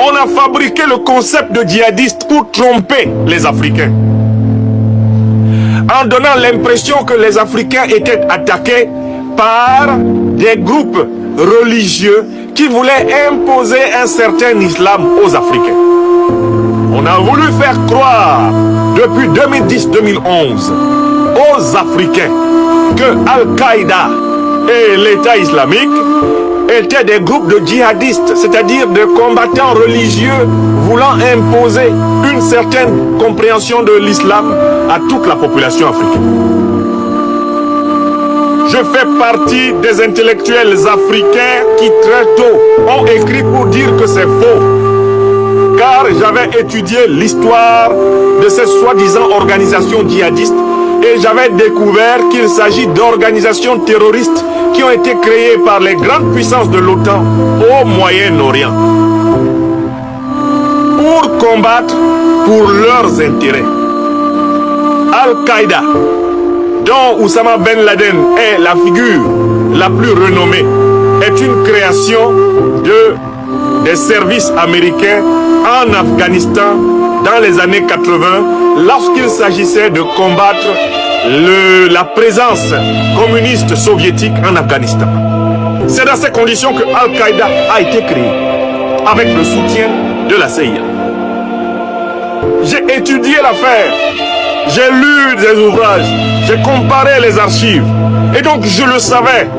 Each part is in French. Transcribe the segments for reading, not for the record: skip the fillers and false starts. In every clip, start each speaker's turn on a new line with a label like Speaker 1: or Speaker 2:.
Speaker 1: On a fabriqué le concept de djihadiste pour tromper les Africains, en donnant l'impression que les Africains étaient attaqués par des groupes religieux qui voulaient imposer un certain islam aux Africains. On a voulu faire croire depuis 2010-2011 aux Africains que Al-Qaïda et l'État islamique étaient des groupes de djihadistes, c'est-à-dire de combattants religieux voulant imposer une certaine compréhension de l'islam à toute la population africaine. Je fais partie des intellectuels africains qui très tôt ont écrit pour dire que c'est faux, car j'avais étudié l'histoire de ces soi-disant organisations djihadistes et j'avais découvert qu'il s'agit d'organisations terroristes qui ont été créées par les grandes puissances de l'OTAN au Moyen-Orient pour combattre pour leurs intérêts. Al-Qaïda, dont Oussama Ben Laden est la figure la plus renommée, est une création des services américains en Afghanistan dans les années 80 lorsqu'il s'agissait de combattre la présence communiste soviétique en Afghanistan. C'est dans ces conditions que Al-Qaïda a été créé avec le soutien de la CIA. J'ai étudié l'affaire, j'ai lu des ouvrages, j'ai comparé les archives et donc je le savais.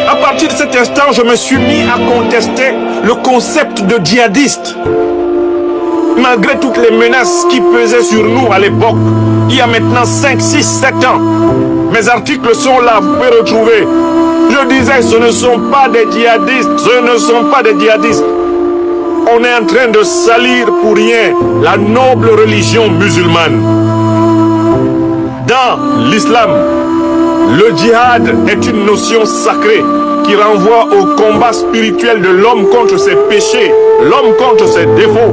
Speaker 1: À partir de cet instant, je me suis mis à contester le concept de djihadiste. Malgré toutes les menaces qui pesaient sur nous à l'époque, il y a maintenant 5, 6, 7 ans, mes articles sont là, vous pouvez retrouver. Je disais, ce ne sont pas des djihadistes, ce ne sont pas des djihadistes. On est en train de salir pour rien la noble religion musulmane. Dans l'islam, le djihad est une notion sacrée qui renvoie au combat spirituel de l'homme contre ses péchés, l'homme contre ses défauts.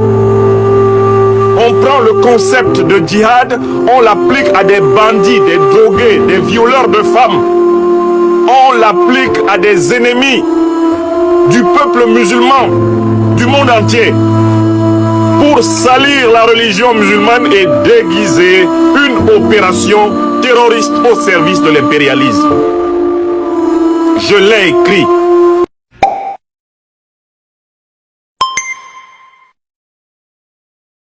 Speaker 1: On prend le concept de djihad, on l'applique à des bandits, des drogués, des violeurs de femmes. On l'applique à des ennemis du peuple musulman, du monde entier, pour salir la religion musulmane et déguiser une opération terroriste au service de l'impérialisme. Je l'ai écrit